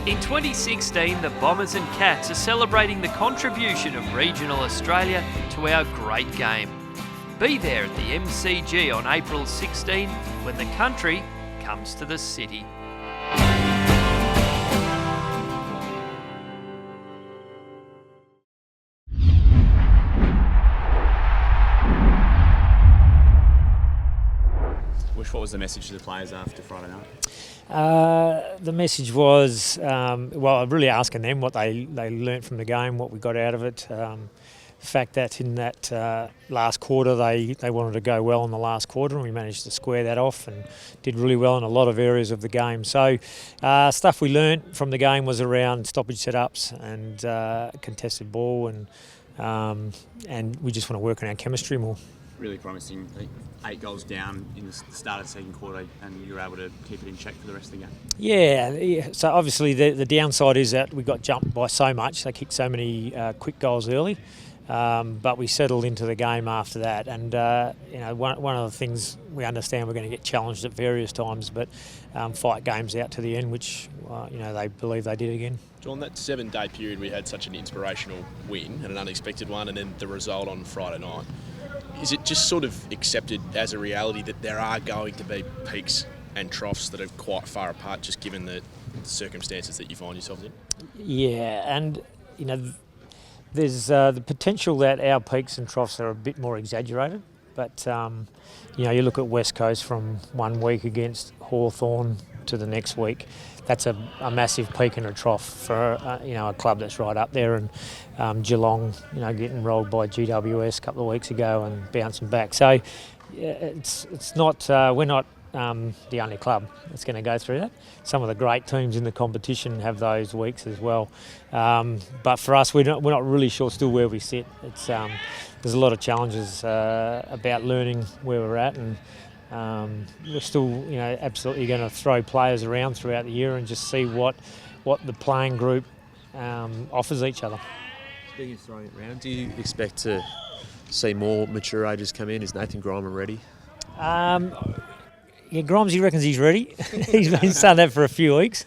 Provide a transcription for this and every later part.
In 2016, the Bombers and Cats are celebrating the contribution of regional Australia to our great game. Be there at the MCG on April 16 when the country comes to the city. What was the message to the players after Friday night? The message was, really asking them what they learnt from the game, what we got out of it. The fact that in that last quarter they wanted to go well in the last quarter, and we managed to square that off and did really well in a lot of areas of the game. So stuff we learnt from the game was around stoppage setups and contested ball, and we just want to work on our chemistry more. Really promising. 8 goals down in the start of the second quarter, and you were able to keep it in check for the rest of the game. Yeah. So obviously the downside is that we got jumped by so much. They kicked so many quick goals early, but we settled into the game after that. And one of the things we understand, we're going to get challenged at various times, but fight games out to the end, which they believe they did again. John, that 7-day period we had such an inspirational win and an unexpected one, and then the result on Friday night. Is it just sort of accepted as a reality that there are going to be peaks and troughs that are quite far apart, just given the circumstances that you find yourselves in? Yeah, and there's the potential that our peaks and troughs are a bit more exaggerated. But you look at West Coast from one week against Hawthorn to the next week. That's a massive peak and a trough for a club that's right up there, and Geelong, getting rolled by GWS a couple of weeks ago and bouncing back. So it's not we're not the only club that's going to go through that. Some of the great teams in the competition have those weeks as well. But for us, we're not really sure still where we sit. It's there's a lot of challenges about learning where we're at, and we're still, absolutely going to throw players around throughout the year and just see what the playing group offers each other. Speaking of throwing it around, do you expect to see more mature ages come in? Is Nathan Grimer ready? Yeah, Grimes, he reckons he's ready. He's been saying that for a few weeks.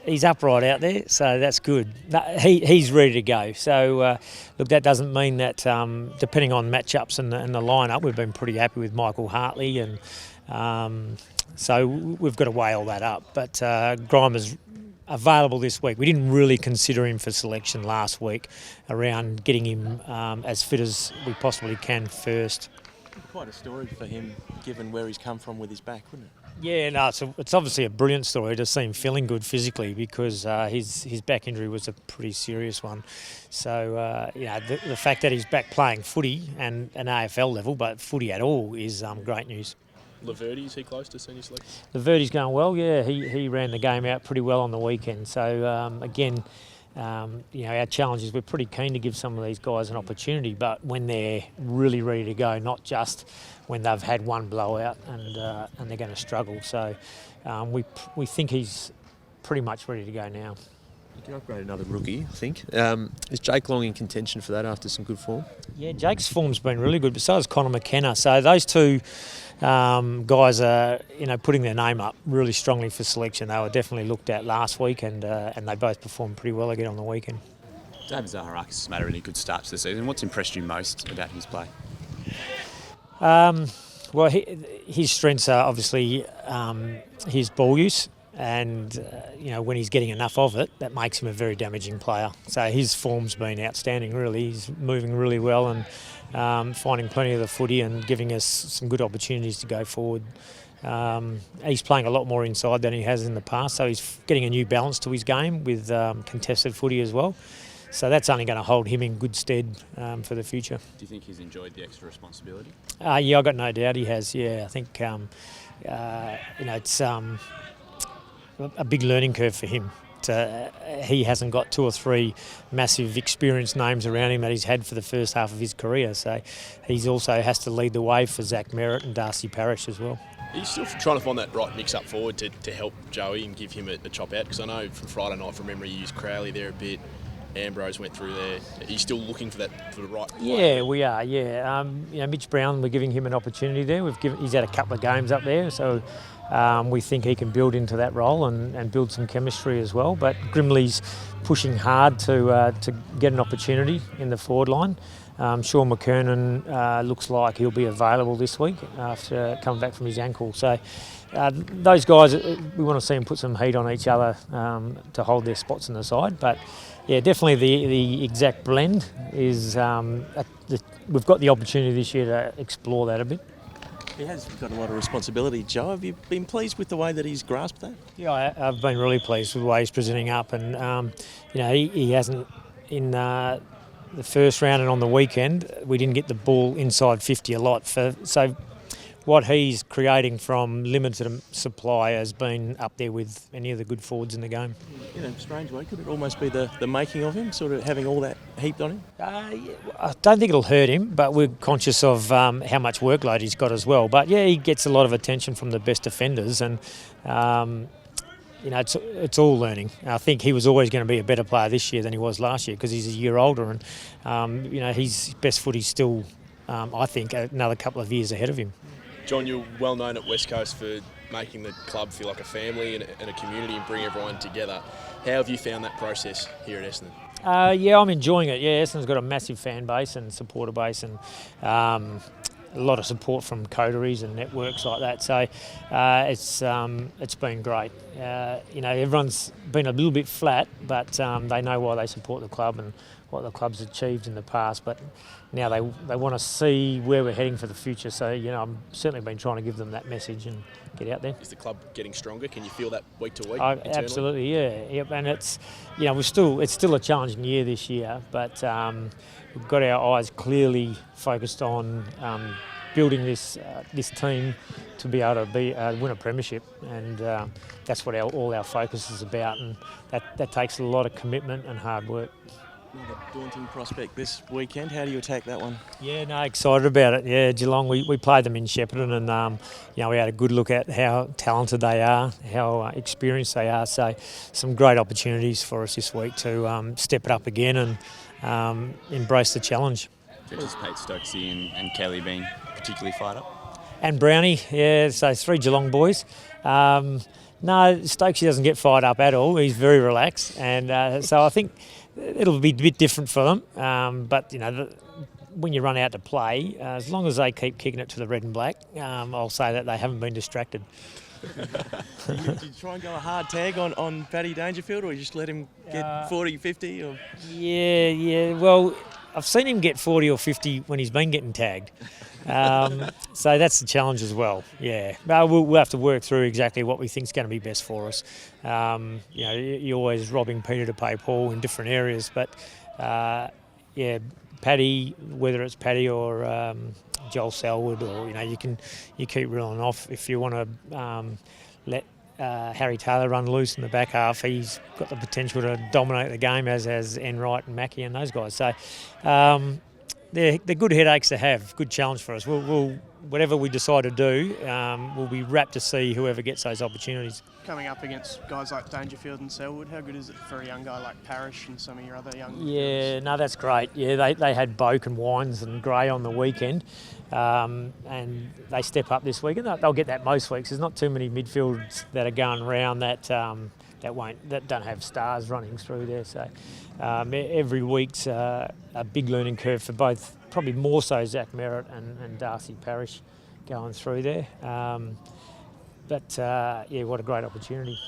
He's upright out there, so that's good. He's ready to go. So, look, that doesn't mean that, depending on matchups and the lineup, we've been pretty happy with Michael Hartley, and so we've got to weigh all that up. But Grimer's available this week. We didn't really consider him for selection last week around getting him as fit as we possibly can first. Quite a story for him, given where he's come from with his back, wouldn't it? Yeah, no, it's obviously a brilliant story to see him feeling good physically, because his back injury was a pretty serious one. So, the fact that he's back playing footy and an AFL level, but footy at all, is great news. Laverde, is he close to senior selection? Laverde's going well, yeah. He ran the game out pretty well on the weekend. So, again, our challenge is we're pretty keen to give some of these guys an opportunity, but when they're really ready to go, not just when they've had one blowout and they're going to struggle. So we think he's pretty much ready to go now. You can upgrade another rookie, I think. Is Jake Long in contention for that after some good form? Yeah, Jake's form's been really good, but so has Connor McKenna. So those two guys are, putting their name up really strongly for selection. They were definitely looked at last week, and they both performed pretty well again on the weekend. David Zaharakis has made a really good start to the season. What's impressed you most about his play? Well, his strengths are obviously his ball use, and when he's getting enough of it, that makes him a very damaging player. So his form's been outstanding, really. He's moving really well and finding plenty of the footy and giving us some good opportunities to go forward. He's playing a lot more inside than he has in the past, so he's getting a new balance to his game with contested footy as well. So that's only going to hold him in good stead for the future. Do you think he's enjoyed the extra responsibility? Yeah, I've got no doubt he has. Yeah, I think it's a big learning curve for him. He hasn't got 2 or 3 massive experienced names around him that he's had for the first half of his career. So he also has to lead the way for Zach Merritt and Darcy Parish as well. Are you still trying to find that right mix up forward to help Joey and give him a chop out? Because I know from Friday night, from memory, you used Crowley there a bit. Ambrose went through there. Are you still looking for the right player? Yeah, we are. Yeah, Mitch Brown, we're giving him an opportunity there. He's had a couple of games up there, so we think he can build into that role and build some chemistry as well. But Grimley's pushing hard to get an opportunity in the forward line. Sean McKernan looks like he'll be available this week after coming back from his ankle. So those guys, we want to see them put some heat on each other to hold their spots in the side. But yeah, definitely the exact blend is we've got the opportunity this year to explore that a bit. He has got a lot of responsibility, Joe. Have you been pleased with the way that he's grasped that? Yeah, I've been really pleased with the way he's presenting up, and he hasn't in the first round and on the weekend we didn't get the ball inside 50 a lot. So what he's creating from limited supply has been up there with any of the good forwards in the game. In a strange way, could it almost be the making of him, sort of having all that heaped on him? I don't think it'll hurt him, but we're conscious of how much workload he's got as well. But yeah, he gets a lot of attention from the best defenders, and it's all learning. I think he was always going to be a better player this year than he was last year because he's a year older, and his best footy's still, I think, another couple of years ahead of him. John, you're well known at West Coast for making the club feel like a family and a community and bring everyone together. How have you found that process here at Essendon? Yeah, I'm enjoying it. Yeah, Essendon's got a massive fan base and supporter base, and a lot of support from coteries and networks like that. So it's been great. Everyone's been a little bit flat, but they know why they support the club and what the club's achieved in the past. But now they want to see where we're heading for the future. So I've certainly been trying to give them that message and get out there. Is the club getting stronger? Can you feel that week to week? Absolutely, yeah. Yep. And it's it's still a challenging year this year, but we've got our eyes clearly focused on building this team to be able to win a premiership, and that's what all our focus is about, and that takes a lot of commitment and hard work. Another daunting prospect this weekend. How do you attack that one? Yeah, no, excited about it. Yeah, Geelong, we played them in Shepparton, and we had a good look at how talented they are, how experienced they are. So some great opportunities for us this week to step it up again and embrace the challenge. Anticipate Stokesy and Kelly being particularly fired up? And Brownie, yeah, so 3 Geelong boys. No, Stokesy doesn't get fired up at all. He's very relaxed, and so I think it'll be a bit different for them. But when you run out to play, as long as they keep kicking it to the red and black, I'll say that they haven't been distracted. Did you try and go a hard tag on Paddy Dangerfield, or you just let him get 40, 50? Or? Yeah. Well, I've seen him get 40 or 50 when he's been getting tagged. So that's the challenge as well. Yeah, we'll have to work through exactly what we think is going to be best for us. You're always robbing Peter to pay Paul in different areas, but Paddy, whether it's Paddy or Joel Selwood, or you keep reeling off. If you want to let Harry Taylor run loose in the back half, he's got the potential to dominate the game, as has Enright and Mackie and those guys. So they're good headaches to have, good challenge for us. We'll whatever we decide to do, we'll be rapt to see whoever gets those opportunities. Coming up against guys like Dangerfield and Selwood, how good is it for a young guy like Parrish and some of your other young guys? No, that's great. Yeah, they had Boak and Wines and Gray on the weekend, and they step up this week, and they'll get that most weeks. There's not too many midfields that are going around that don't have stars running through there. So every week's a big learning curve for both, probably more so Zach Merritt and Darcy Parrish going through there. What a great opportunity.